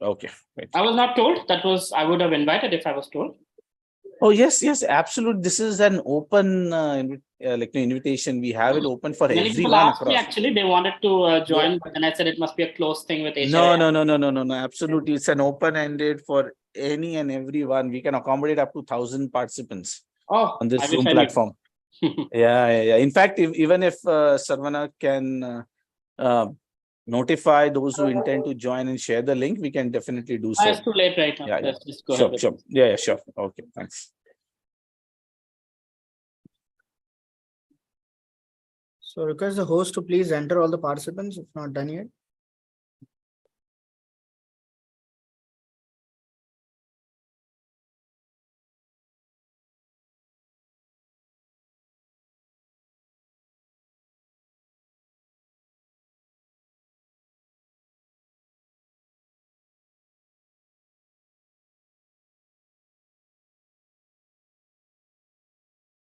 Okay. Right. I was not told. I would have invited if I was told. Oh, yes, absolutely. This is an open invitation. We have it open for Many people everyone asked me across. actually, they wanted to join, but then I said it must be a closed thing with HRI. No. Absolutely. It's an open-ended for any and everyone. We can accommodate up to 1,000 participants on this Zoom platform. Yeah. In fact, even if Sarvana can notify those who intend to join and share the link, we can definitely do so. It's too late right now. Let's just go ahead. Sure. Yeah, sure. Okay, thanks. So request the host to please enter all the participants if not done yet.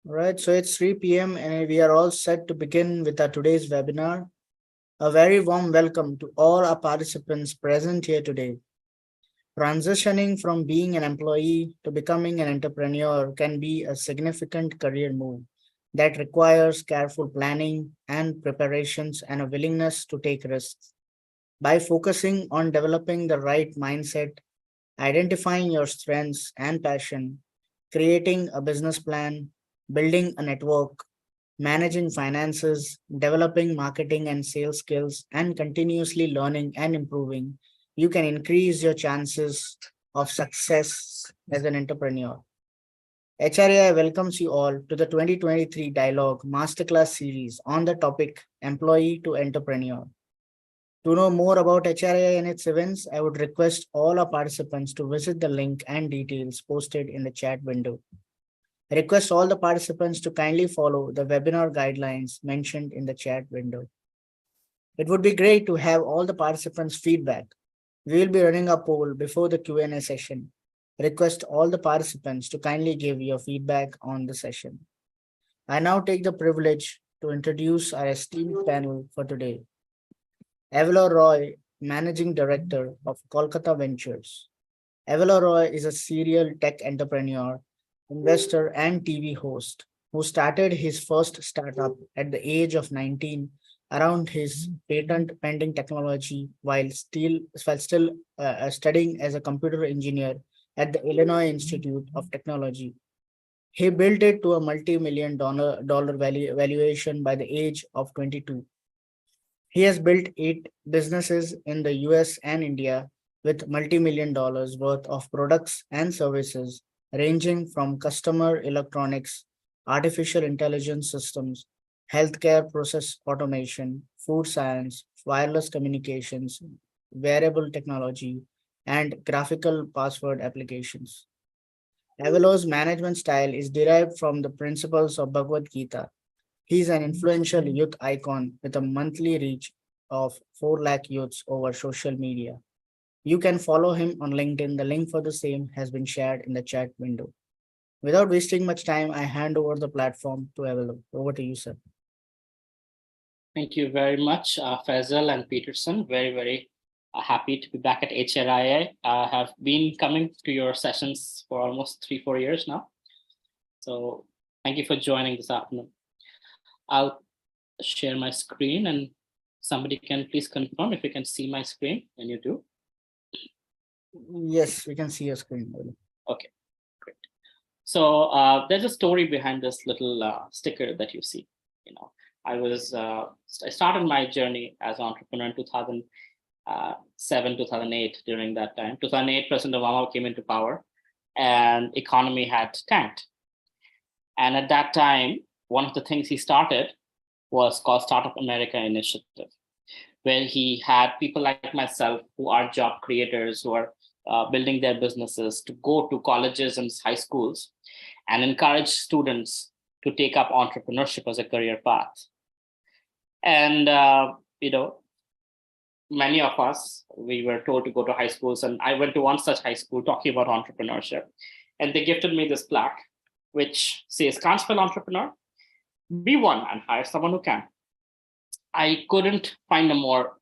All right, so it's 3 p.m. and we are all set to begin with our today's webinar. A very warm welcome to all our participants present here today. Transitioning from being an employee to becoming an entrepreneur can be a significant career move that requires careful planning and preparations and a willingness to take risks. By focusing on developing the right mindset, identifying your strengths and passion, creating a business plan, building a network, managing finances, developing marketing and sales skills, and continuously learning and improving, you can increase your chances of success as an entrepreneur. HRAI welcomes you all to the 2023 Dialogue Masterclass series on the topic Employee to Entrepreneur. To know more about HRAI and its events, I would request all our participants to visit the link and details posted in the chat window. I request all the participants to kindly follow the webinar guidelines mentioned in the chat window. It would be great to have all the participants' feedback. We will be running a poll before the Q&A session. Request all the participants to kindly give your feedback on the session. I now take the privilege to introduce our esteemed panel for today. Avalor Roy, Managing Director of Kolkata Ventures. Avalor Roy is a serial tech entrepreneur, investor, and TV host who started his first startup at the age of 19 around his patent pending technology while still studying as a computer engineer at the Illinois Institute of Technology. He built it to a multi-million dollar valuation by the age of 22. He has built 8 businesses in the US and India with multi-million dollars worth of products and services ranging from consumer electronics, artificial intelligence systems, healthcare process automation, food science, wireless communications, wearable technology, and graphical password applications. Avalor's management style is derived from the principles of Bhagavad Gita. He is an influential youth icon with a monthly reach of 4 lakh youths over social media. You can follow him on LinkedIn. The link for the same has been shared in the chat window. Without wasting much time, I hand over the platform to Avalor. Over to you, sir. Thank you very much, Faisal and Peterson. Very happy to be back at HRIA. I have been coming to your sessions for almost 3-4 years now. So thank you for joining this afternoon. I'll share my screen and somebody can please confirm if you can see my screen when you do. Yes, we can see your screen. Okay, great. So there's a story behind this little sticker that you see. I started my journey as an entrepreneur in 2007, 2008. During that time, 2008, President Obama came into power, and economy had tanked. And at that time, one of the things he started was called Startup America Initiative, where he had people like myself who are job creators, who are building their businesses, to go to colleges and high schools and encourage students to take up entrepreneurship as a career path. And, many of us, we were told to go to high schools, and I went to one such high school talking about entrepreneurship. And they gifted me this plaque, which says, "Can't spell entrepreneur? Be one and hire someone who can." I couldn't find a more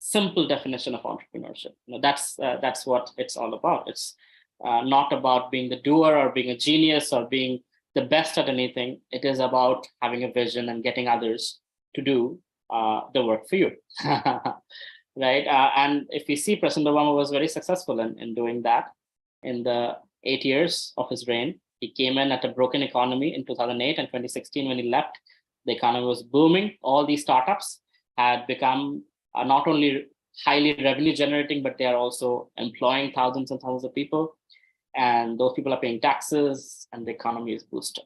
simple definition of entrepreneurship. That's what it's all about. It's not about being the doer or being a genius or being the best at anything. It is about having a vision and getting others to do the work for you. Right? And if we see, President Obama was very successful in doing that. In the 8 years of his reign, he came in at a broken economy in 2008 and 2016 when he left. The economy was booming. All these startups had become not only highly revenue generating, but they are also employing thousands and thousands of people. And those people are paying taxes and the economy is boosted.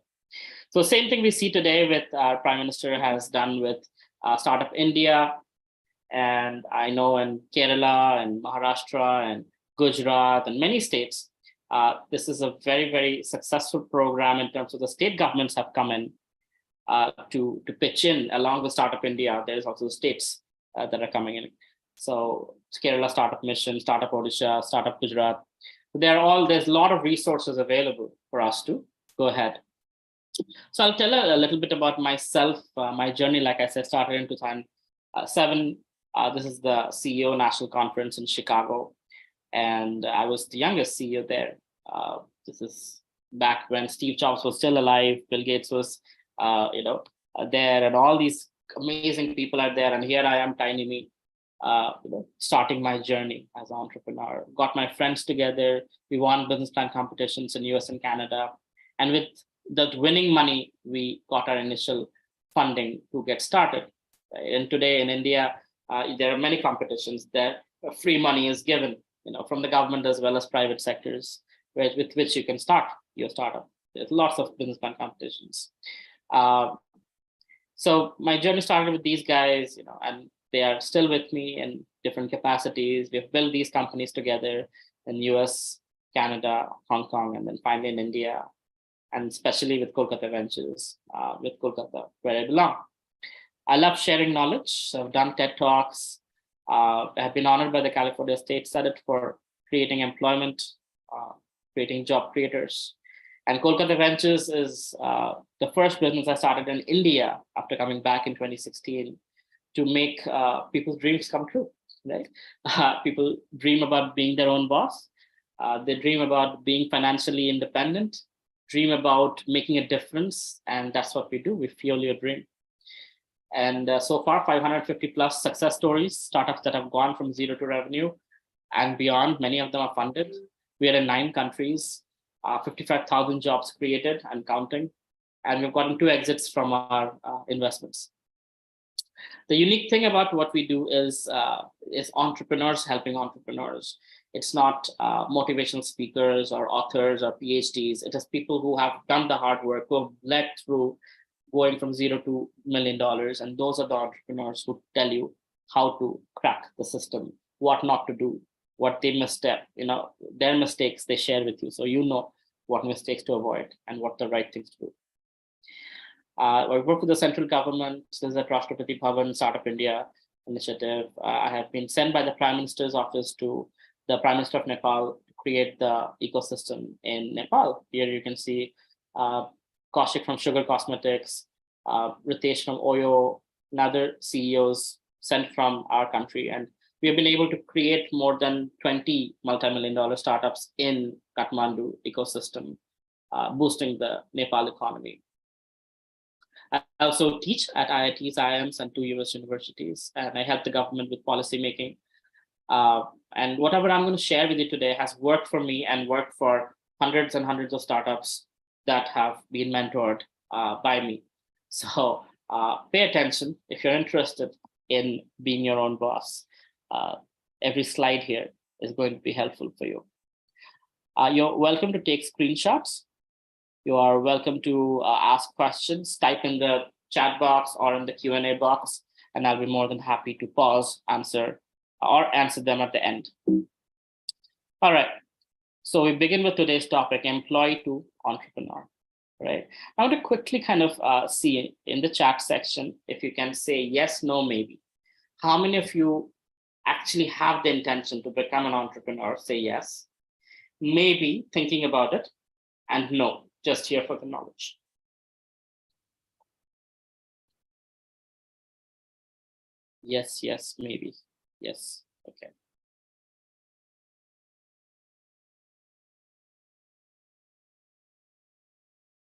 So same thing we see today with our Prime Minister has done with Startup India. And I know in Kerala and Maharashtra and Gujarat and many states, this is a very, very successful program in terms of the state governments have come in to pitch in along with Startup India. There's also the states that are coming in. So Kerala Startup Mission, Startup Odisha, Startup Gujarat. There's a lot of resources available for us to go ahead. So I'll tell a little bit about myself. My journey, like I said, started in 2007. This is the CEO National Conference in Chicago. And I was the youngest CEO there. This is back when Steve Jobs was still alive, Bill Gates was, there, and all these amazing people are there. And here I am, tiny me, starting my journey as an entrepreneur. Got my friends together. We won business plan competitions in US and Canada. And with that winning money, we got our initial funding to get started. And today in India, there are many competitions that free money is given, from the government as well as private sectors, with which you can start your startup. There's lots of business plan competitions. So my journey started with these guys, and they are still with me in different capacities. We've built these companies together in US, Canada, Hong Kong, and then finally in India, and especially with Kolkata Ventures, with Kolkata, where I belong. I love sharing knowledge. So I've done TED Talks. I have been honored by the California State Senate for creating employment, creating job creators. And Kolkata Ventures is the first business I started in India after coming back in 2016 to make people's dreams come true. Right? People dream about being their own boss. They dream about being financially independent, dream about making a difference. And that's what we do. We fuel your dream. And so far, 550 plus success stories, startups that have gone from zero to revenue and beyond. Many of them are funded. We are in 9 countries, 55,000 jobs created and counting. And we've gotten 2 exits from our investments. The unique thing about what we do is entrepreneurs helping entrepreneurs. It's not motivational speakers or authors or PhDs. It is people who have done the hard work, who have led through going from $0 to $1 million. And those are the entrepreneurs who tell you how to crack the system, what not to do, what they misstep, their mistakes they share with you. So you know what mistakes to avoid and what the right things to do. I work with the central government. There's a Rashtrapati Bhavan Startup India initiative. I have been sent by the Prime Minister's office to the Prime Minister of Nepal to create the ecosystem in Nepal. Here you can see Kaushik from Sugar Cosmetics, Ritesh from Oyo, and other CEOs sent from our country. And we have been able to create more than 20 multi-million-dollar startups in Kathmandu ecosystem, boosting the Nepal economy. I also teach at IITs, IIMs, and 2 US universities, and I help the government with policy making. And whatever I'm going to share with you today has worked for me and worked for hundreds and hundreds of startups that have been mentored by me. So pay attention if you're interested in being your own boss. Every slide here is going to be helpful for you. You're welcome to take screenshots. You are welcome to ask questions, type in the chat box or in the Q&A box, and I'll be more than happy to pause, answer them at the end. All right. So we begin with today's topic, employee to entrepreneur, right? I want to quickly kind of see in the chat section, if you can say yes, no, maybe. How many of you actually have the intention to become an entrepreneur? Say yes, maybe thinking about it, and no, just here for the knowledge. Yes, maybe. Yes. Okay.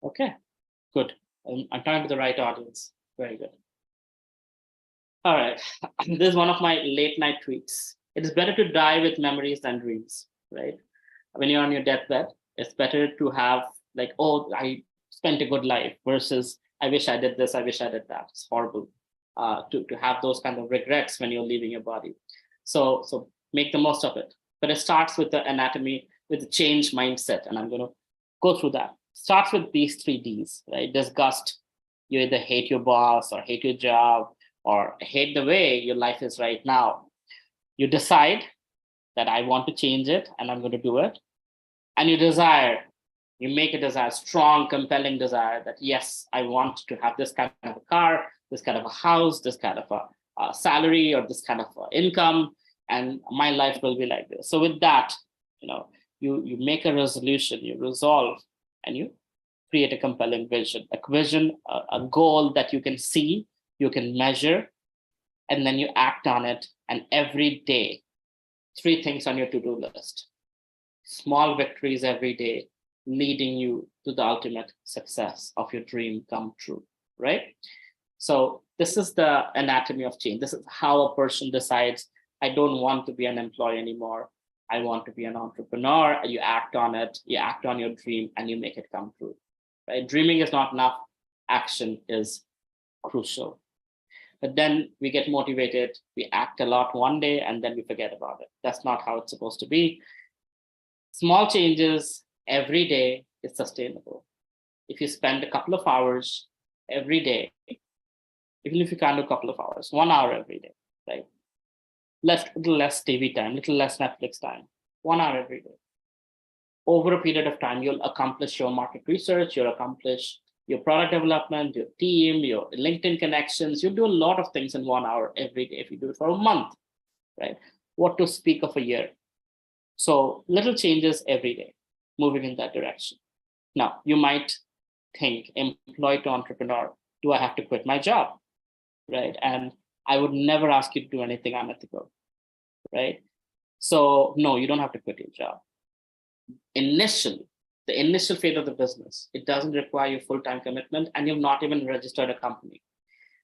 Okay, good. I'm talking to the right audience. Very good. All right. This is one of my late night tweets. It is better to die with memories than dreams, right? When you're on your deathbed, it's better to have like, oh, I spent a good life versus I wish I did this, I wish I did that. It's horrible to have those kind of regrets when you're leaving your body. So make the most of it. But it starts with the anatomy, with the change mindset. And I'm going to go through that. Starts with these 3 Ds, right? Disgust. You either hate your boss or hate your job or hate the way your life is right now. You decide that I want to change it and I'm going to do it. And you desire, you make a desire, strong, compelling desire that, yes, I want to have this kind of a car, this kind of a house, this kind of a salary, or this kind of income, and my life will be like this. So with that, you make a resolution, you resolve, and you create a compelling vision, a goal that you can see, you can measure, and then you act on it. And every day, 3 things on your to-do list. Small victories every day, leading you to the ultimate success of your dream come true, right? So this is the anatomy of change. This is how a person decides, I don't want to be an employee anymore. I want to be an entrepreneur. You act on it, you act on your dream, and you make it come true, right? Dreaming is not enough. Action is crucial. But then we get motivated, we act a lot one day, and then we forget about it. That's not how it's supposed to be. Small changes every day is sustainable. If you spend a couple of hours every day, even if you can't do a couple of hours, 1 hour every day, right? Little less TV time, little less Netflix time, 1 hour every day. Over a period of time, you'll accomplish your market research, you'll accomplish your product development, your team, your LinkedIn connections. You'll do a lot of things in 1 hour every day if you do it for a month, right? What to speak of a year. So little changes every day, moving in that direction. Now, you might think, employee to entrepreneur, do I have to quit my job, right? And I would never ask you to do anything unethical, right? So no, you don't have to quit your job. Initially, the initial phase of the business, it doesn't require you full-time commitment, and you've not even registered a company.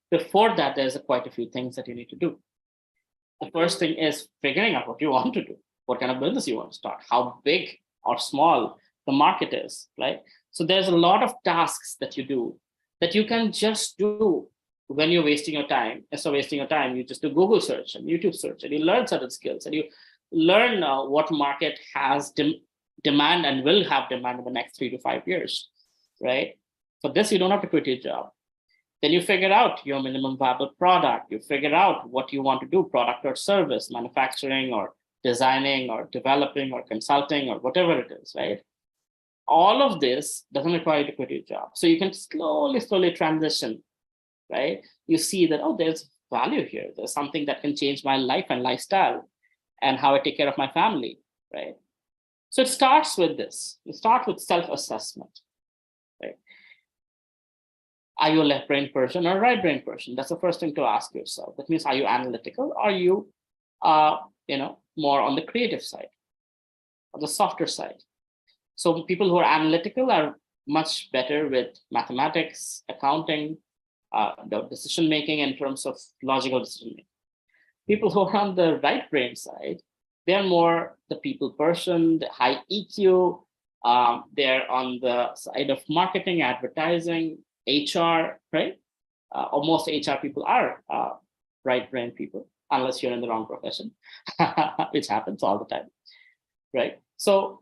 Before that, there's quite a few things that you need to do. The first thing is figuring out what you want to do, what kind of business you want to start, how big or small the market is, right? So there's a lot of tasks that you do that you can just do when you're wasting your time. Instead of wasting your time, you just do Google search and YouTube search, and you learn certain skills, and you learn what market has demand and will have demand in the next 3 to 5 years, right? For this, you don't have to quit your job. Then you figure out your minimum viable product. You figure out what you want to do, product or service, manufacturing or designing or developing or consulting or whatever it is, right? All of this doesn't require you to quit your job. So you can slowly transition, right? You see that, oh, there's value here. There's something that can change my life and lifestyle and how I take care of my family, right? So it starts with this. You start with self-assessment, right? Are you a left-brain person or a right-brain person? That's the first thing to ask yourself. That means, are you analytical? Or are you, more on the creative side, or the softer side? So people who are analytical are much better with mathematics, accounting, the decision-making in terms of logical decision-making. People who are on the right brain side, they're more the people person, the high EQ. They're on the side of marketing, advertising, HR, right? Or most HR people are right brain people, unless you're in the wrong profession, which happens all the time, right? So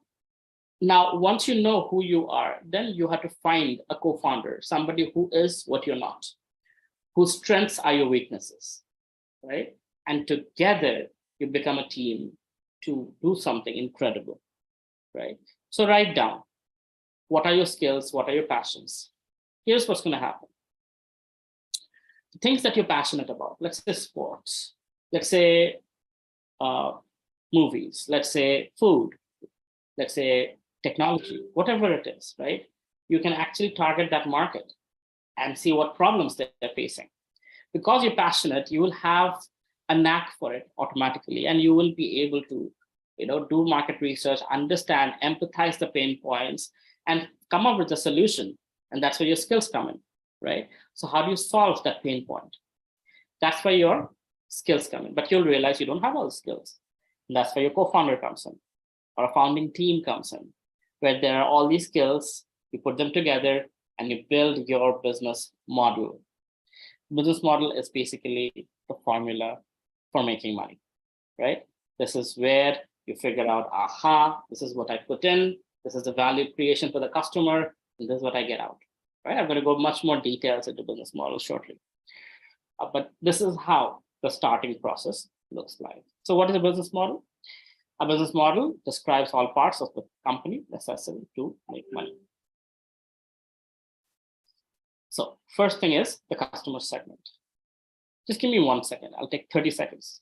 now, once you know who you are, then you have to find a co-founder, somebody who is what you're not, whose strengths are your weaknesses, right? And together, you become a team to do something incredible, right? So write down, what are your skills? What are your passions? Here's what's going to happen. The things that you're passionate about, let's say sports, let's say movies, let's say food, let's say technology, whatever it is, right? You can actually target that market and see what problems they're facing. Because you're passionate, you will have a knack for it automatically, and you will be able to, do market research, understand, empathize the pain points, and come up with a solution. And that's where your skills come in, right? So how do you solve that pain point? That's where your skills come in, but you'll realize you don't have all the skills. And that's where your co-founder comes in, or a founding team comes in, where there are all these skills, you put them together and you build your business model. Business model is basically the formula for making money, right? This is where you figure out, this is what I put in, this is the value creation for the customer, and this is what I get out, right? I'm going to go much more details into business model shortly. But this is how the starting process looks like. So what is a business model? A business model describes all parts of the company necessary to make money. So first thing is the customer segment. Just give me 1 second. I'll take 30 seconds.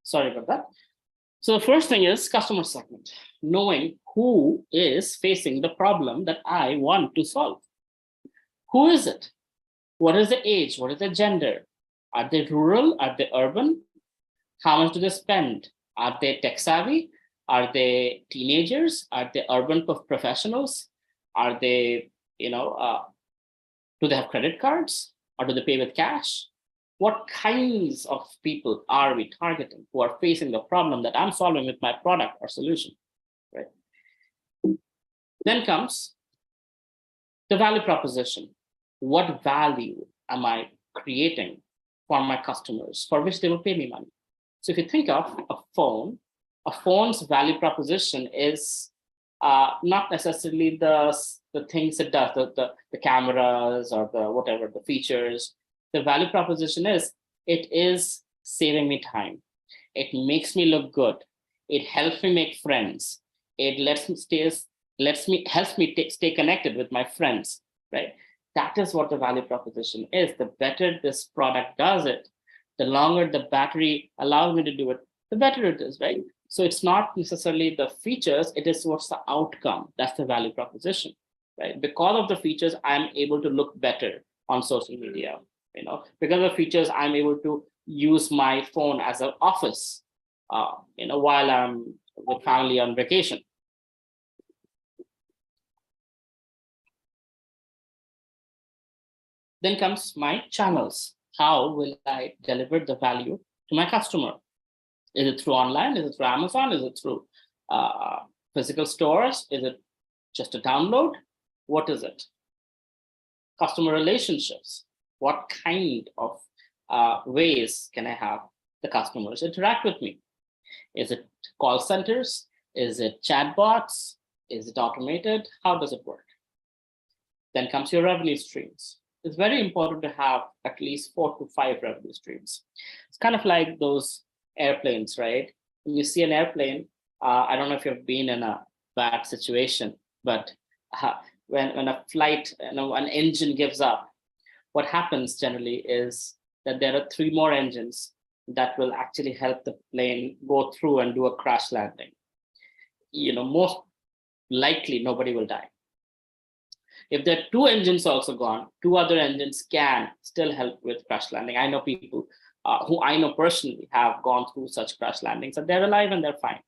Sorry about that. So the first thing is customer segment, knowing who is facing the problem that I want to solve. Who is it? What is the age? What is the gender? Are they rural? Are they urban? How much do they spend? Are they tech savvy? Are they teenagers? Are they urban professionals? Are they, do they have credit cards? Or do they pay with cash? What kinds of people are we targeting who are facing the problem that I'm solving with my product or solution, right? Then comes the value proposition. What value am I creating for my customers for which they will pay me money? So if you think of a phone's value proposition is not necessarily the things it does, the cameras or the whatever, the features. The value proposition is, it is saving me time. It makes me look good. It helps me make friends. It helps me stay connected with my friends, right? That is what the value proposition is. The better this product does it, the longer the battery allows me to do it, the better it is, right? So it's not necessarily the features, it is what's the outcome. That's the value proposition, right? Because of the features, I'm able to look better on social media. Because of features, I'm able to use my phone as an office, while I'm with family on vacation. Then comes my channels. How will I deliver the value to my customer? Is it through online? Is it through Amazon? Is it through physical stores? Is it just a download? What is it? Customer relationships. What kind of ways can I have the customers interact with me? Is it call centers? Is it chatbots? Is it automated? How does it work? Then comes your revenue streams. It's very important to have at least 4 to 5 revenue streams. It's kind of like those airplanes, right? When you see an airplane, I don't know if you've been in a bad situation, but when a flight, an engine gives up, what happens generally is that there are 3 more engines that will actually help the plane go through and do a crash landing. Most likely nobody will die. If there are 2 engines also gone, 2 other engines can still help with crash landing. I know people who I know personally have gone through such crash landings, and they're alive and they're fine,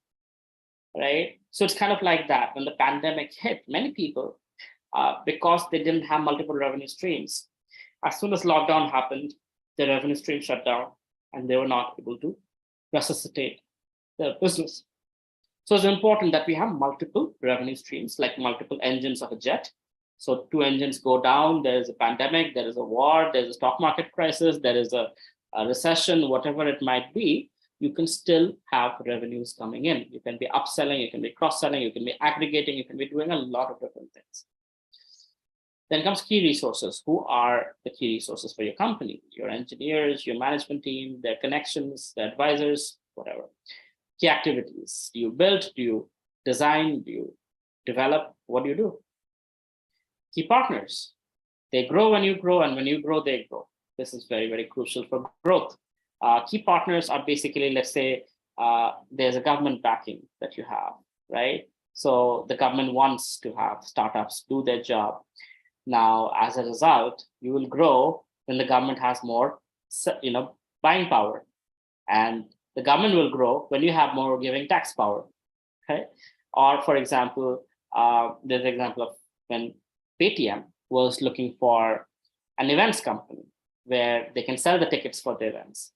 right? So it's kind of like that. When the pandemic hit, many people, because they didn't have multiple revenue streams, as soon as lockdown happened, their revenue stream shut down and they were not able to resuscitate their business. So it's important that we have multiple revenue streams, like multiple engines of a jet. So 2 engines go down, there is a pandemic, there is a war, there's a stock market crisis, there is a recession, whatever it might be, you can still have revenues coming in. You can be upselling, you can be cross-selling, you can be aggregating, you can be doing a lot of different things. Then comes key resources. Who are the key resources for your company? Your engineers, your management team, their connections, their advisors, whatever. Key activities. Do you build? Do you design? Do you develop? What do you do? Key partners. They grow when you grow, and when you grow, they grow. This is very, very crucial for growth. Key partners are basically, let's say, there's a government backing that you have, right? So the government wants to have startups do their job. Now, as a result, you will grow when the government has more, buying power, and the government will grow when you have more giving tax power. Okay, or for example, there's an example of when Paytm was looking for an events company where they can sell the tickets for the events.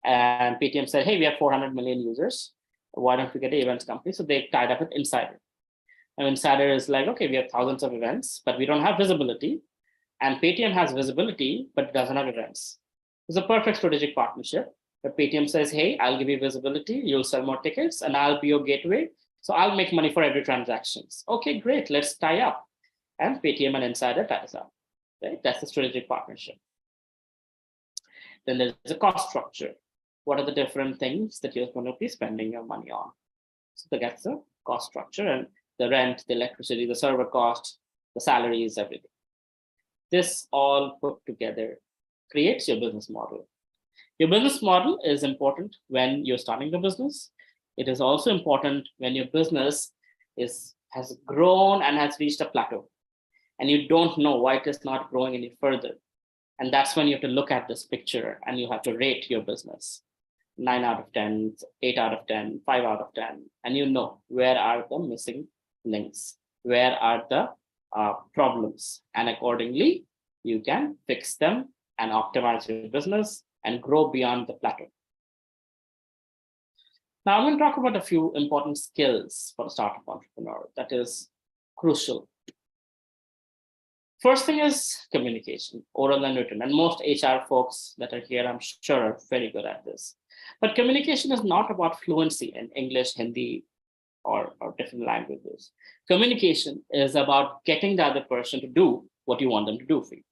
And Paytm said, hey, we have 400 million users. Why don't we get an events company? So they tied up with Insider. And Insider is like, okay, we have thousands of events, but we don't have visibility. And Paytm has visibility, but doesn't have events. It's a perfect strategic partnership. But Paytm says, hey, I'll give you visibility, you'll sell more tickets, and I'll be your gateway. So I'll make money for every transaction. Okay, great, let's tie up. And Paytm and Insider ties up. Right? That's the strategic partnership. Then there's a cost structure. What are the different things that you're going to be spending your money on? So that's the cost structure, and the rent, the electricity, the server cost, the salaries, everything. This all put together creates your business model. Your business model is important when you're starting the business. It is also important when your business has grown and has reached a plateau, and you don't know why it is not growing any further. And that's when you have to look at this picture and you have to rate your business. 9 out of 10, 8 out of 10, 5 out of 10. And you know where are the missing links, where are the problems. And accordingly, you can fix them and optimize your business and grow beyond the plateau. Now I'm going to talk about a few important skills for a startup entrepreneur that is crucial. First thing is communication, oral and written. And most HR folks that are here, I'm sure, are very good at this. But communication is not about fluency in English, Hindi, or different languages. Communication is about getting the other person to do what you want them to do for you,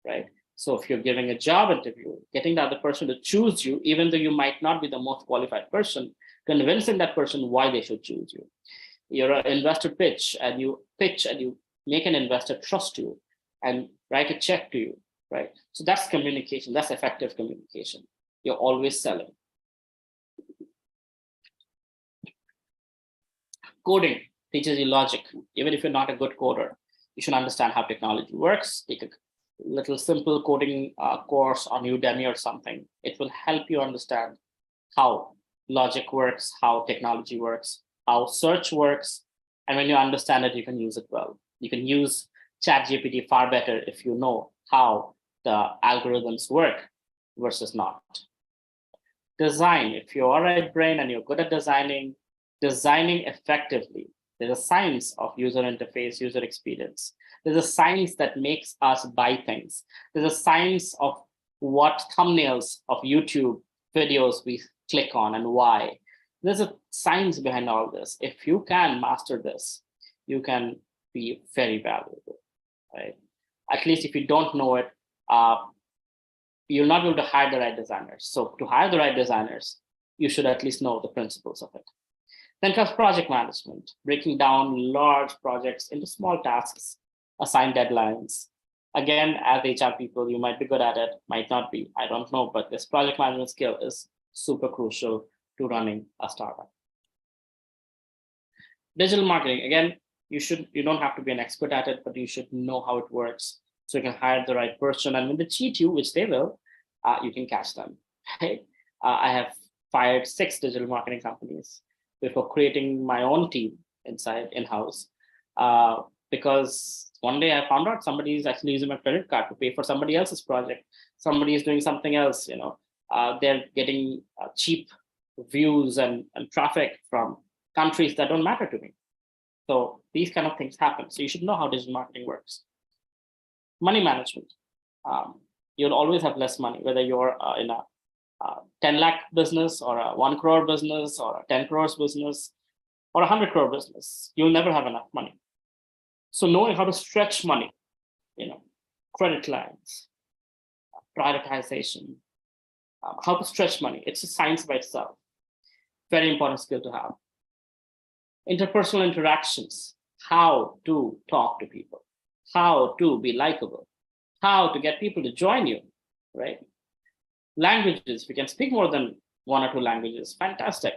right? So if you're giving a job interview, getting the other person to choose you, even though you might not be the most qualified person, convincing that person why they should choose you. You're an investor pitch and you make an investor trust you and write a check to you, right? So that's communication, that's effective communication. You're always selling. Coding teaches you logic. Even if you're not a good coder, you should understand how technology works. Take a little simple coding course on Udemy or something. It will help you understand how logic works, how technology works, how search works. And when you understand it, you can use it well. You can use ChatGPT far better if you know how the algorithms work versus not. Design. If you're a right brain and you're good at designing effectively, there's a science of user interface, user experience. There's a science that makes us buy things. There's a science of what thumbnails of YouTube videos we click on and why. There's a science behind all this. If you can master this, you can be very valuable, right? At least if you don't know it, you're not able to hire the right designers. So to hire the right designers, you should at least know the principles of it. Then comes project management, breaking down large projects into small tasks, assign deadlines. Again, as HR people, you might be good at it, might not be, I don't know, but this project management skill is super crucial to running a startup. Digital marketing, again, you don't have to be an expert at it, but you should know how it works so you can hire the right person. And when they cheat you, which they will, you can catch them. Right? I have fired 6 digital marketing companies before creating my own team in-house, because one day I found out somebody is actually using my credit card to pay for somebody else's project. Somebody is doing something else, they're getting cheap views and traffic from countries that don't matter to me. So these kind of things happen. So you should know how digital marketing works. Money management. You'll always have less money, whether you're in a 10 lakh business or a 1 crore business or a 10 crores business or a 100 crore business. You'll never have enough money. So knowing how to stretch money, credit lines, prioritization, how to stretch money, it's a science by itself. Very important skill to have. Interpersonal interactions, how to talk to people, how to be likable, how to get people to join you, right? Languages, we can speak more than 1 or 2 languages, fantastic.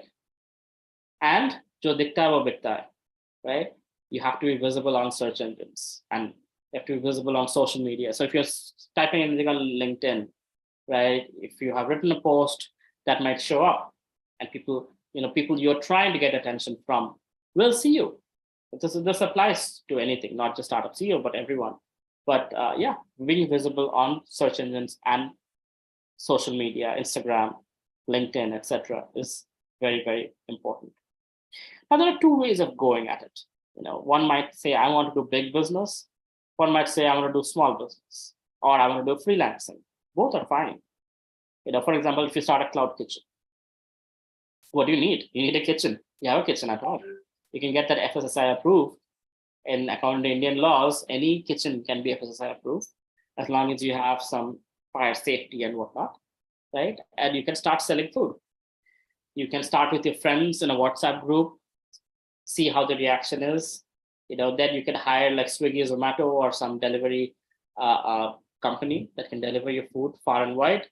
And jo dikhta hai wo bikhta hai, right? You have to be visible on search engines and you have to be visible on social media. So if you're typing anything on LinkedIn, right? If you have written a post, that might show up, and people, people you're trying to get attention from will see you. This applies to anything, not just startup CEO, but everyone. But yeah, being visible on search engines and social media, Instagram, LinkedIn, etc., is very, very important. Now, there are two ways of going at it. One might say, I want to do big business. One might say, I want to do small business, or I want to do freelancing. Both are fine. For example, if you start a cloud kitchen, what do you need? You need a kitchen. You have a kitchen at home. You can get that FSSAI approved. And according to Indian laws, any kitchen can be FSSAI approved as long as you have some fire safety and whatnot, right? And you can start selling food. You can start with your friends in a WhatsApp group, see how the reaction is. Then you can hire like Swiggy, Zomato, or some delivery company that can deliver your food far and wide.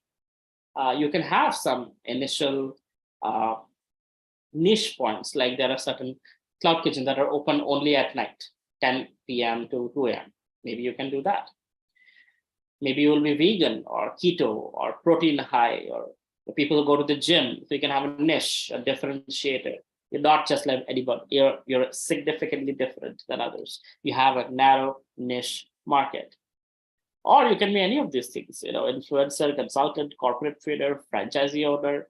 You can have some initial niche points, like there are certain cloud kitchens that are open only at night, 10 p.m. to 2 a.m. Maybe you can do that. Maybe you will be vegan or keto or protein high, or the people who go to the gym. So you can have a niche, a differentiator. You're not just like anybody. You're significantly different than others. You have a narrow niche market. Or you can be any of these things, influencer, consultant, corporate trainer, franchisee owner.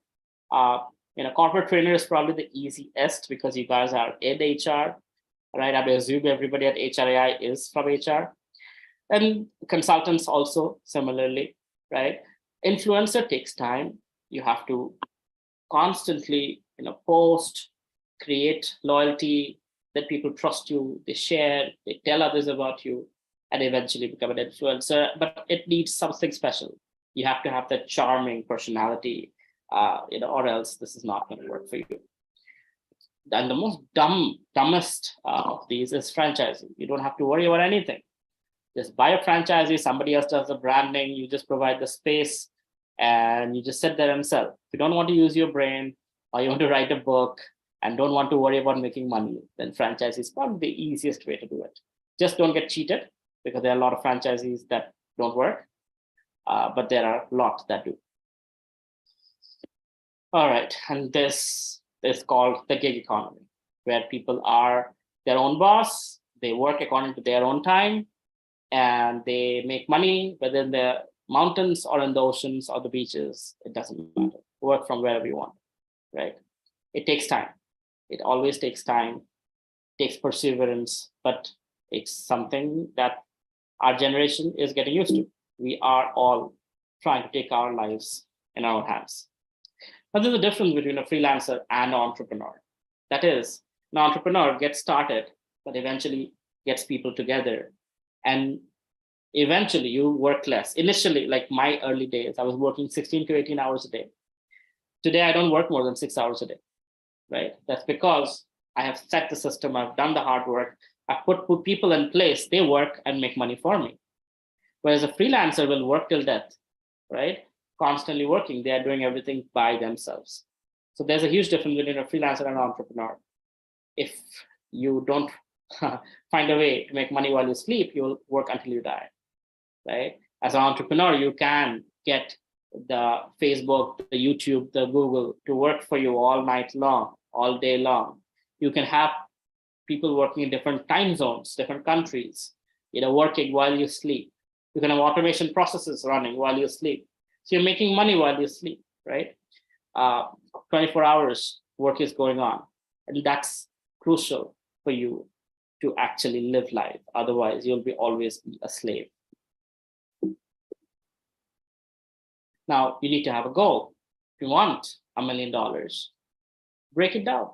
Corporate trainer is probably the easiest because you guys are in HR, right? I assume everybody at HRAI is from HR. And consultants also similarly, right? Influencer takes time. You have to constantly, post, create loyalty, that people trust you, they share, they tell others about you, and eventually become an influencer. But it needs something special. You have to have that charming personality, or else this is not going to work for you. And the most dumbest of these is franchising. You don't have to worry about anything. Just buy a franchisee, somebody else does the branding, you just provide the space, and you just sit there and sell. If you don't want to use your brain, or you want to write a book and don't want to worry about making money, then franchise is probably the easiest way to do it. Just don't get cheated, because there are a lot of franchisees that don't work, but there are a lot that do. All right, and this is called the gig economy, where people are their own boss, they work according to their own time, and they make money, whether in the mountains or in the oceans or the beaches, it doesn't matter. Work from wherever you want, right? It takes time. It always takes time, takes perseverance, but it's something that our generation is getting used to. We are all trying to take our lives in our own hands. But there's a difference between a freelancer and an entrepreneur. That is, an entrepreneur gets started, but eventually gets people together. And eventually you work less. Initially, like my early days, I was working 16 to 18 hours a day. Today, I don't work more than 6 hours a day, right? That's because I have set the system, I've done the hard work, I've put people in place, they work and make money for me. Whereas a freelancer will work till death, right? Constantly working, they are doing everything by themselves. So there's a huge difference between a freelancer and an entrepreneur. If you don't find a way to make money while you sleep, you'll work until you die, right? As an entrepreneur, you can get the Facebook, the YouTube, the Google to work for you all night long, all day long. You can have people working in different time zones, different countries, working while you sleep. You can have automation processes running while you sleep. So you're making money while you sleep, right? 24 hours work is going on. And that's crucial for you to actually live life. Otherwise, you'll always be a slave. Now, you need to have a goal. If you want $1 million, break it down.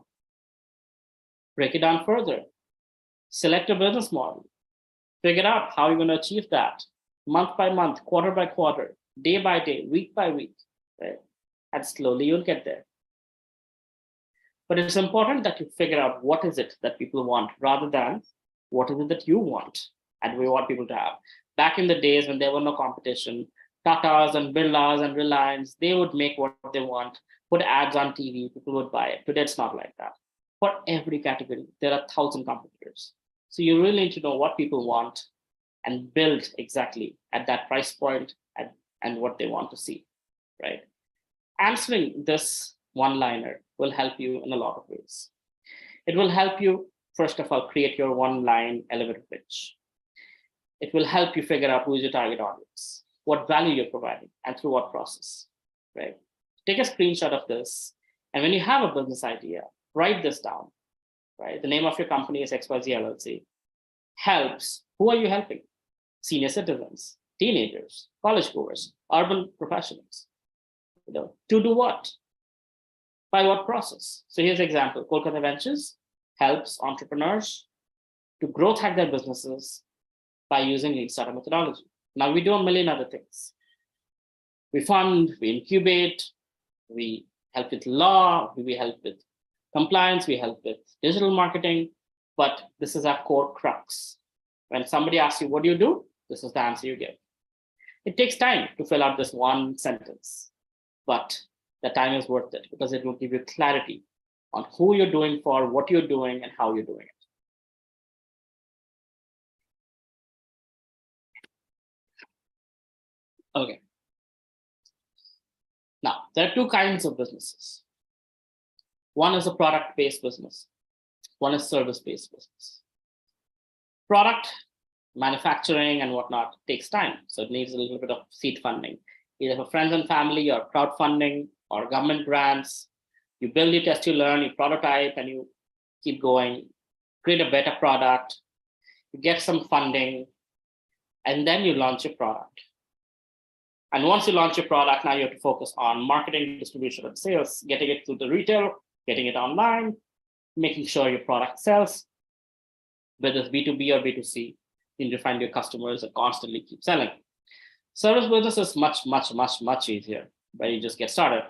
Break it down further. Select a business model. Figure out how you're going to achieve that month by month, quarter by quarter, day by day, week by week, right? And slowly you'll get there. But it's important that you figure out what is it that people want rather than what is it that you want and we want people to have. Back in the days when there were no competition, Tatas and Birlas and Reliance, they would make what they want, put ads on TV, people would buy it. Today, it's not like that. For every category, there are 1,000 competitors. So you really need to know what people want and build exactly at that price point and what they want to see, right? Answering this one-liner will help you in a lot of ways. It will help you, first of all, create your one-line elevator pitch. It will help you figure out who is your target audience, what value you're providing, and through what process, right? Take a screenshot of this. And when you have a business idea, write this down, right? The name of your company is XYZ LLC. Helps. Who are you helping? Senior citizens, teenagers, college goers, urban professionals. To do what? By what process? So here's an example. Kolkata Ventures helps entrepreneurs to growth hack their businesses by using lean startup methodology. Now we do a million other things. We fund, we incubate, we help with law, we help with compliance, we help with digital marketing, but this is our core crux. When somebody asks you, what do? This is the answer you give. It takes time to fill out this one sentence, but the time is worth it because it will give you clarity on who you're doing for, what you're doing, and how you're doing it. Okay. Now, there are two kinds of businesses. One is a product-based business. One is service-based business. Product manufacturing and whatnot takes time. So it needs a little bit of seed funding, either for friends and family or crowdfunding or government grants. You build, you test, you learn, you prototype, and you keep going, create a better product, you get some funding, and then you launch your product. And once you launch your product, now you have to focus on marketing, distribution, and sales, getting it to the retail, getting it online, making sure your product sells, whether it's B2B or B2C. You need to find your customers and constantly keep selling. Service business is much easier, where you just get started.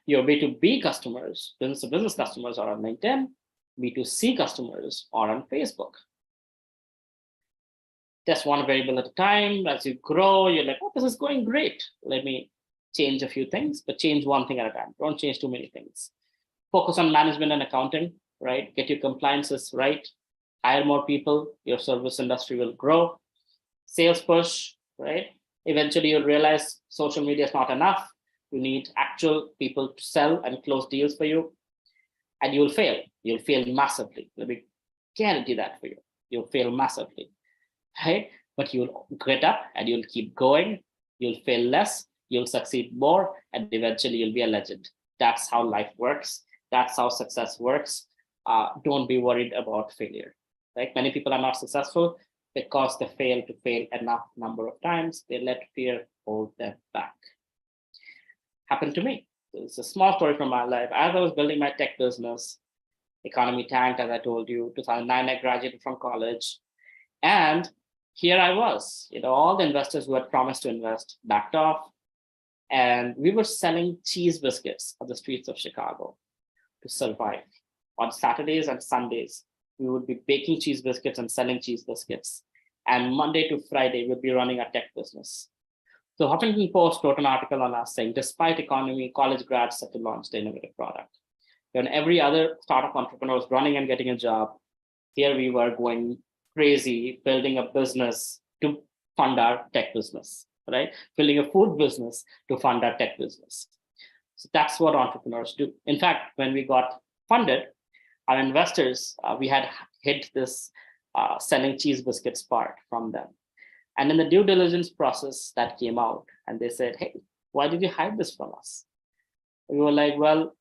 Your B2B customers, business-to-business customers are on LinkedIn, B2C customers are on Facebook. Test one variable at a time. As you grow, you're like, oh, this is going great. Let me change a few things, but change one thing at a time. Don't change too many things. Focus on management and accounting, right? Get your compliances right. Hire more people. Your service industry will grow. Sales push, right? Eventually, you'll realize social media is not enough. You need actual people to sell and close deals for you. And you'll fail. You'll fail massively. Let me guarantee that for you. You'll fail massively. Right? But you'll get up and you'll keep going. You'll fail less, you'll succeed more, and eventually you'll be a legend. That's how life works. That's how success works. Don't be worried about failure. Right? Many people are not successful because they fail enough number of times. They let fear hold them back. Happened to me. It's a small story from my life. As I was building my tech business, economy tanked, as I told you. 2009, I graduated from college. And here I was, all the investors who had promised to invest backed off. And we were selling cheese biscuits on the streets of Chicago to survive. On Saturdays and Sundays, we would be baking cheese biscuits and selling cheese biscuits. And Monday to Friday, we'd be running a tech business. So Huffington Post wrote an article on us saying, despite economy, college grads set to launch the innovative product. When every other startup entrepreneur was running and getting a job, here we were going crazy, building a business to fund our tech business, right? Building a food business to fund our tech business. So that's what entrepreneurs do. In fact, when we got funded, our investors, we had hit this selling cheese biscuits part from them. And in the due diligence process that came out, and they said, hey, why did you hide this from us? We were like, well,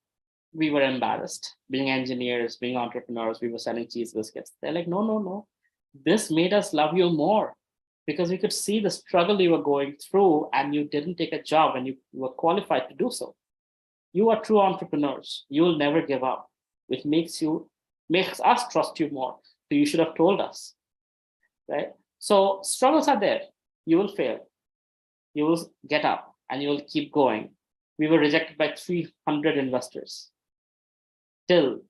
we were embarrassed. Being engineers, being entrepreneurs, we were selling cheese biscuits. They're like, no. This made us love you more because we could see the struggle you were going through and you didn't take a job and you were qualified to do so. You are true entrepreneurs. You will never give up, which makes us trust you more. So you should have told us, right? So struggles are there. You will fail. You will get up and you will keep going. We were rejected by 300 investors. Till,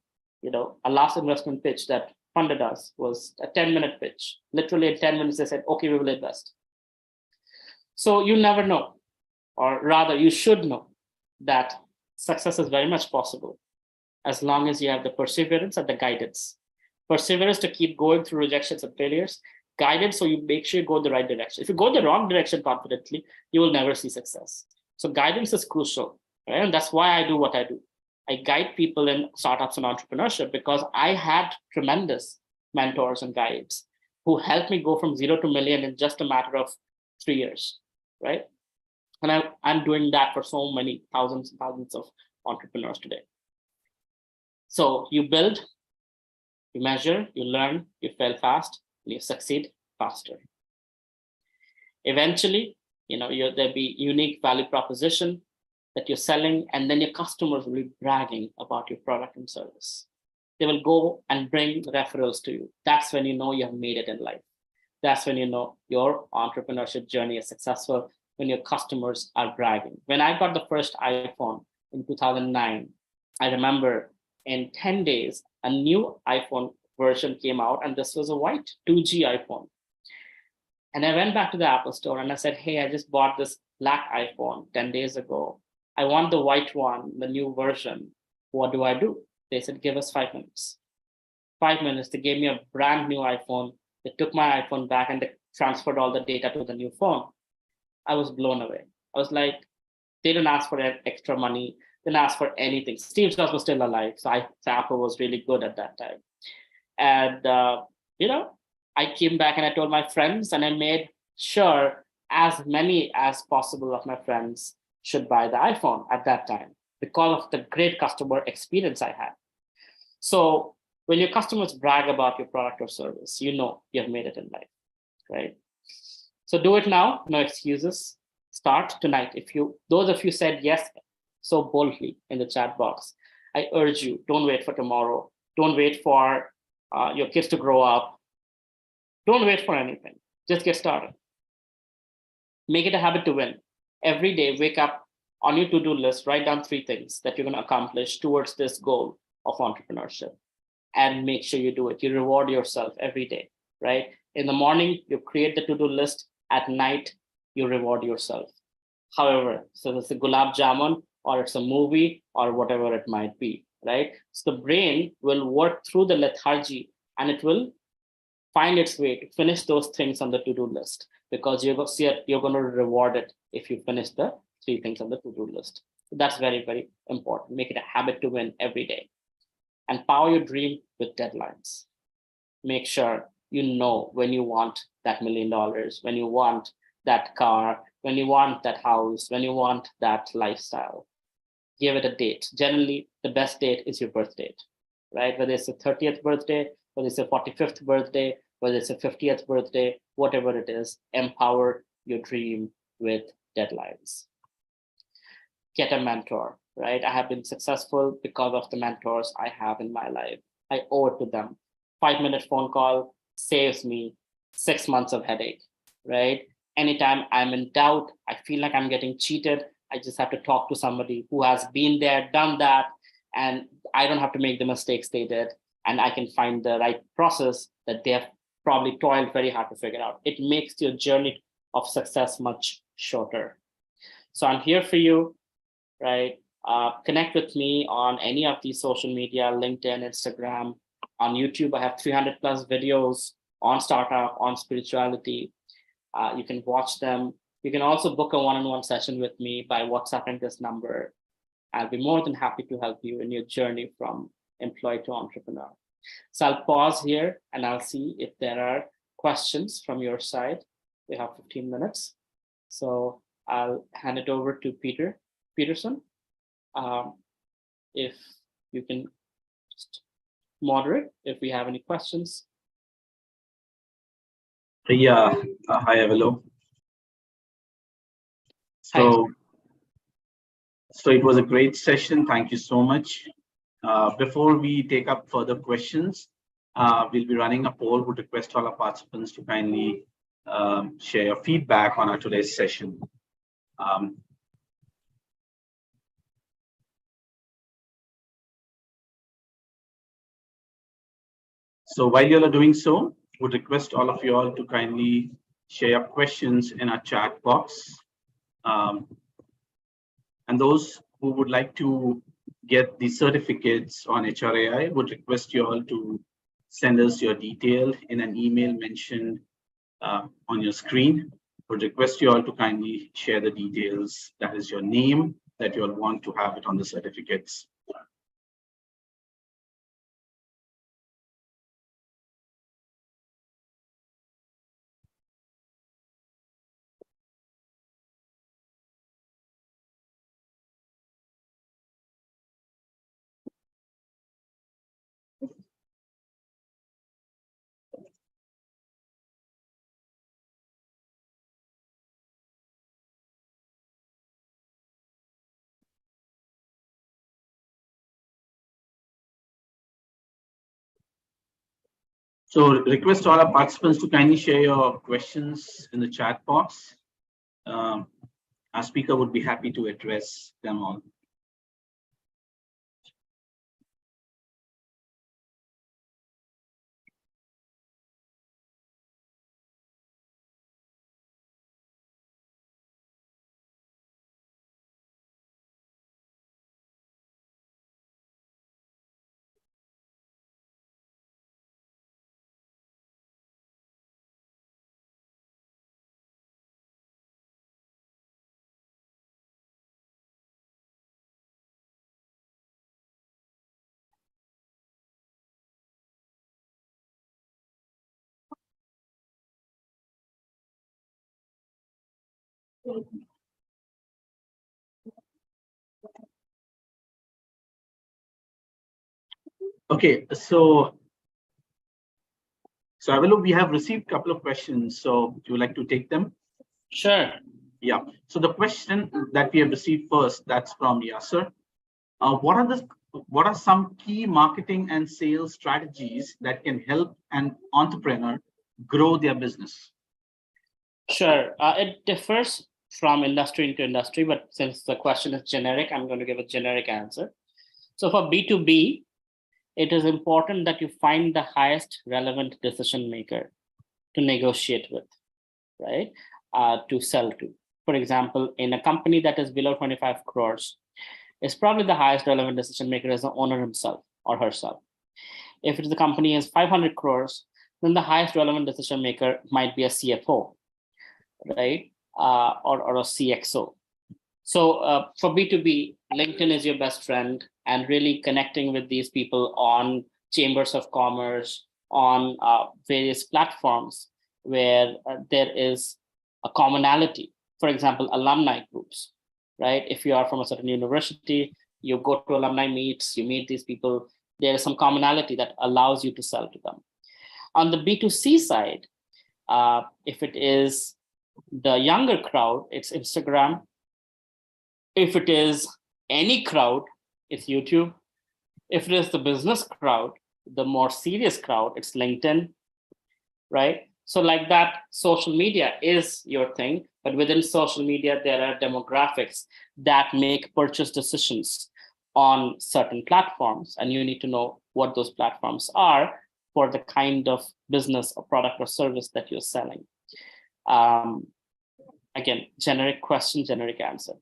a last investment pitch that funded us was a 10-minute pitch. Literally in 10 minutes, they said, okay, we will invest. So you never know, or rather you should know that success is very much possible. as long as you have the perseverance and the guidance. Perseverance to keep going through rejections and failures, guidance so you make sure you go in the right direction. If you go in the wrong direction confidently, you will never see success. So guidance is crucial, right? And that's why I do what I do. I guide people in startups and entrepreneurship because I had tremendous mentors and guides who helped me go from 0 to million in just a matter of 3 years, right? And I'm doing that for so many thousands and thousands of entrepreneurs today. So you build, you measure, you learn, you fail fast, and you succeed faster. Eventually, there'll be unique value proposition that you're selling, and then your customers will be bragging about your product and service. They will go and bring referrals to you. That's when you know you have made it in life. That's when you know your entrepreneurship journey is successful, when your customers are bragging. When I got the first iPhone in 2009, I remember in 10 days, a new iPhone version came out, and this was a white 2G iPhone. And I went back to the Apple store and I said, hey, I just bought this black iPhone 10 days ago. I want the white one, the new version. What do I do? They said, give us 5 minutes. 5 minutes, they gave me a brand new iPhone. They took my iPhone back and they transferred all the data to the new phone. I was blown away. I was like, they didn't ask for extra money. Didn't ask for anything. Steve Jobs was still alive. So Apple was really good at that time. And, I came back and I told my friends, and I made sure as many as possible of my friends should buy the iPhone at that time because of the great customer experience I had. So when your customers brag about your product or service, you know you have made it in life, right? So do it now, no excuses. Start tonight. Those of you said yes so boldly in the chat box, I urge you, don't wait for tomorrow. Don't wait for your kids to grow up. Don't wait for anything. Just get started. Make it a habit to win. Every day, wake up on your to-do list, write down 3 things that you're going to accomplish towards this goal of entrepreneurship, and make sure you do it. You reward yourself every day, right? In the morning, you create the to-do list. At night, you reward yourself. However, so it's a gulab jamun, or it's a movie, or whatever it might be, right? So the brain will work through the lethargy, and it will find its way to finish those things on the to-do list, because you're going to reward it if you finish the 3 things on the to-do list. So that's very, very important. Make it a habit to win every day. And power your dream with deadlines. Make sure you know when you want that $1 million, when you want that car, when you want that house, when you want that lifestyle. Give it a date. Generally, the best date is your birth date, right? Whether it's a 30th birthday, whether it's a 45th birthday, whether it's a 50th birthday, whatever it is, empower your dream with deadlines. Get a mentor, right? I have been successful because of the mentors I have in my life. I owe it to them. 5-minute phone call saves me 6 months of headache, right? Anytime I'm in doubt, I feel like I'm getting cheated, I just have to talk to somebody who has been there, done that, and I don't have to make the mistakes they did. And I can find the right process that they have probably toiled very hard to figure out. It makes your journey of success much shorter. So I'm here for you, right? Connect with me on any of these social media, LinkedIn, Instagram. On YouTube, I have 300+ videos on startup, on spirituality. You can watch them. You can also book a one-on-one session with me by WhatsApping this number. I'll be more than happy to help you in your journey from employee to entrepreneur. So I'll pause here and I'll see if there are questions from your side. We have 15 minutes. So I'll hand it over to Peterson. If you can just moderate if we have any questions. Yeah, hi, Avilo. So it was a great session. Thank you so much. Before we take up further questions, we'll be running a poll. Would request all our participants to kindly share your feedback on our today's session. So while you are doing so, would request all of you all to kindly share your questions in our chat box. And those who would like to get the certificates on HRAI, would request you all to send us your detail in an email mentioned on your screen. Would request you all to kindly share the details. That is your name that you all want to have it on the certificates. So request all our participants to kindly share your questions in the chat box. Our speaker would be happy to address them all. Okay, so Avilu, we have received a couple of questions. So would you like to take them? Sure. Yeah. So the question that we have received first, that's from Yasser. What are some key marketing and sales strategies that can help an entrepreneur grow their business? Sure. It differs from industry to industry, but since the question is generic, I'm going to give a generic answer. So for B2B, it is important that you find the highest relevant decision maker to negotiate with, right? To sell to. For example, in a company that is below 25 crores, it's probably the highest relevant decision maker is the owner himself or herself. If the company is 500 crores, then the highest relevant decision maker might be a CFO, right? Or a CXO. So for B2B, LinkedIn is your best friend, and really connecting with these people on chambers of commerce, on various platforms where there is a commonality. For example, alumni groups, right? If you are from a certain university, you go to alumni meets, you meet these people, there is some commonality that allows you to sell to them. On the B2C side, if it is the younger crowd, it's Instagram. If it is any crowd, it's YouTube. If it is the business crowd, the more serious crowd, it's LinkedIn, right? So like that, social media is your thing, but within social media, there are demographics that make purchase decisions on certain platforms, and you need to know what those platforms are for the kind of business or product or service that you're selling. Again, generic question, generic answer.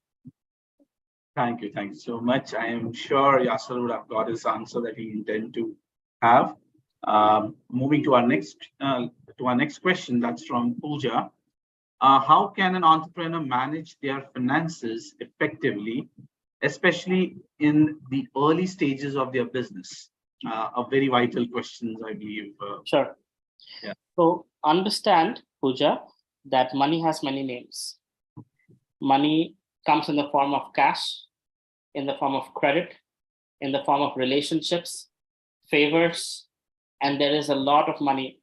Thank you so much. I am sure Yasser would have got his answer that he intended to have. Moving to our next question, that's from Pooja. How can an entrepreneur manage their finances effectively, especially in the early stages of their business? A very vital question, I believe. Sure. Yeah. So understand, Pooja, that money has many names. Money comes in the form of cash, in the form of credit, in the form of relationships, favors, and there is a lot of money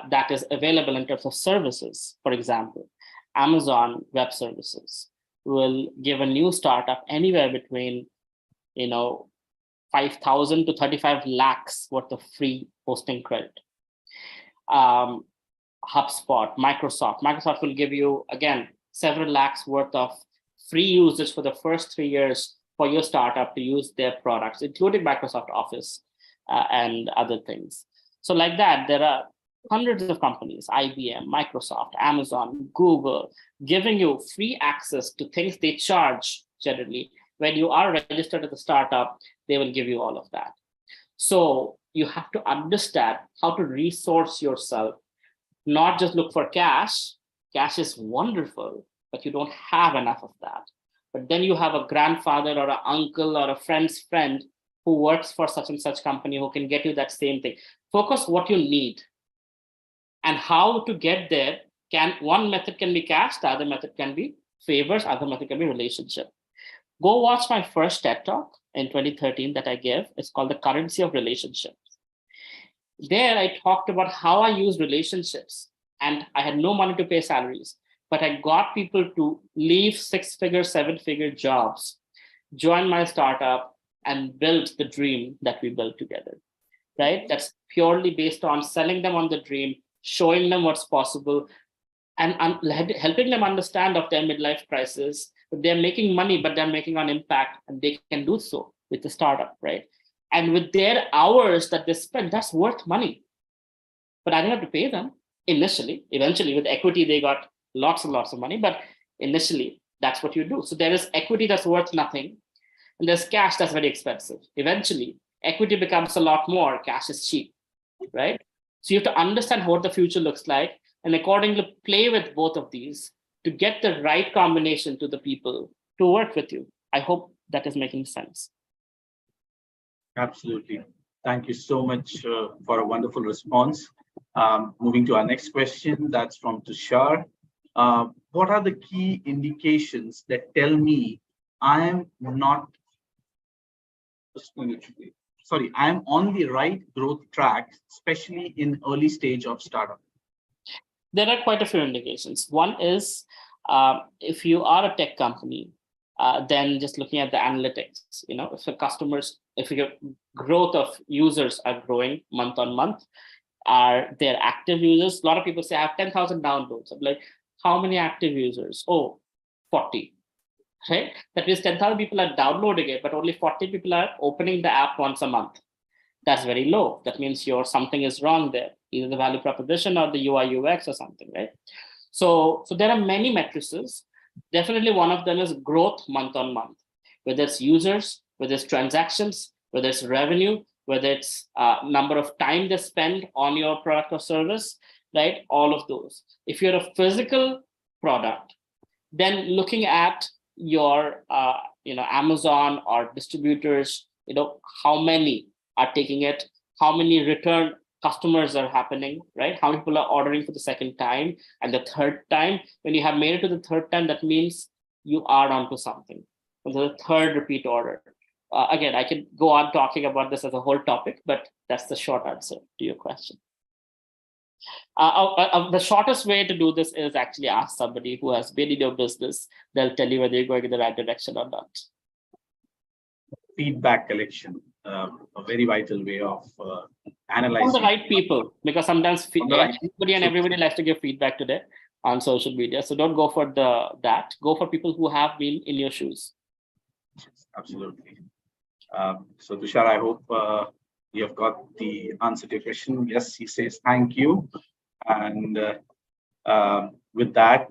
that is available in terms of services. For example, Amazon Web Services will give a new startup anywhere between, 5,000 to 35 lakhs worth of free hosting credit. HubSpot, Microsoft will give you, again, several lakhs worth of free usage for the first 3 years for your startup to use their products, including Microsoft Office and other things. So like that, there are hundreds of companies, IBM, Microsoft, Amazon, Google, giving you free access to things they charge generally When you are registered as a startup, they will give you all of that. So you have to understand how to resource yourself, not just look for cash. Cash is wonderful, but you don't have enough of that. But then you have a grandfather or an uncle or a friend's friend who works for such and such company who can get you that same thing. Focus what you need and how to get there. One method can be cash, the other method can be favors, other method can be relationship. Go watch my first TED Talk in 2013 that I gave. It's called The Currency of Relationships. There I talked about how I use relationships, and I had no money to pay salaries, but I got people to leave 6-figure, 7-figure jobs, join my startup, and build the dream that we built together, right? That's purely based on selling them on the dream, showing them what's possible, and helping them understand of their midlife crisis. They're making money, but they're making an impact, and they can do so with the startup, right? And with their hours that they spend, that's worth money. But I didn't have to pay them initially. Eventually, with equity, they got lots and lots of money, but initially, that's what you do. So there is equity that's worth nothing, and there's cash that's very expensive. Eventually, equity becomes a lot more, cash is cheap, right? So you have to understand what the future looks like, and accordingly play with both of these to get the right combination to the people to work with you. I hope that is making sense. Absolutely. Thank you so much for a wonderful response. Moving to our next question, that's from Tushar. What are the key indications that tell me I am on the right growth track, especially in early stage of startup? There are quite a few indications. One is if you are a tech company, then just looking at the analytics, if your growth of users are growing month on month, are there active users? A lot of people say I have 10,000 downloads. I'm like, how many active users? Oh, 40, right? That means 10,000 people are downloading it, but only 40 people are opening the app once a month. That's very low. That means something is wrong there, either the value proposition or the UI UX or something, right? So there are many matrices. Definitely one of them is growth month on month, whether it's users, whether it's transactions, whether it's revenue, whether it's number of time they spend on your product or service, right? All of those. If you're a physical product, then looking at your Amazon or distributors, how many are taking it, how many return customers are happening, right? How many people are ordering for the second time and the third time. When you have made it to the third time, that means you are onto something. And the third repeat order. Again, I could go on talking about this as a whole topic, but that's the short answer to your question. The shortest way to do this is actually ask somebody who has been in your business. They'll tell you whether you're going in the right direction or not. Feedback collection, a very vital way of analyzing. From the right people, because sometimes everybody likes to give feedback today on social media. So don't go for that. Go for people who have been in your shoes. Absolutely. So Tushar, I hope you have got the answer to your question. Yes, he says thank you. And with that,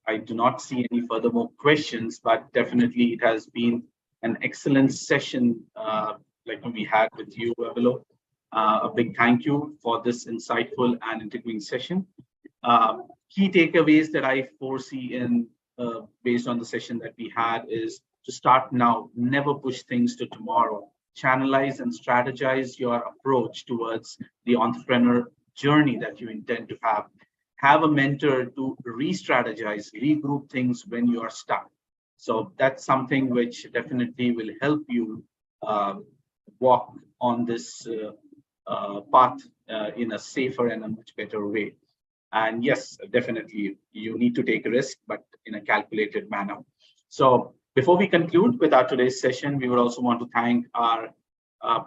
I do not see any further more questions, but definitely it has been an excellent session like we had with you, Avilo. A big thank you for this insightful and intriguing session. Key takeaways that I foresee in based on the session that we had is to start now, never push things to tomorrow. Channelize and strategize your approach towards the entrepreneur journey that you intend to have. Have a mentor to re-strategize, regroup things when you are stuck. So that's something which definitely will help you walk on this path in a safer and a much better way. And yes, definitely you need to take a risk, but in a calculated manner. So before we conclude with our today's session, we would also want to thank our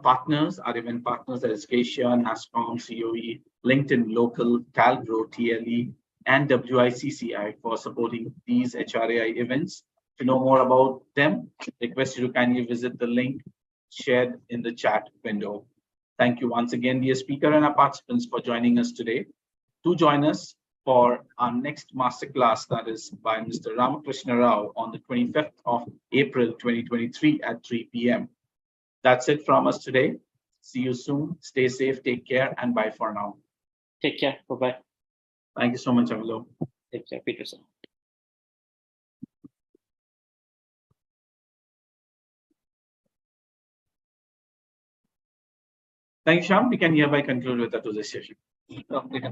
partners, our event partners, that is Acacia, NASSCOM, COE, LinkedIn Local, Talgrow, TLE, and WICCI for supporting these HRAI events. To know more about them, request you to kindly visit the link shared in the chat window. Thank you once again, dear speaker and our participants, for joining us today. Do join us for our next masterclass, that is by Mr. Ramakrishna Rao on the 25th of April 2023 at 3 p.m. That's it from us today. See you soon. Stay safe, take care, and bye for now. Take care. Bye-bye. Thank you so much, Amilo. Take care, Peterson. Thank you, Shyam. We can hereby conclude with the session.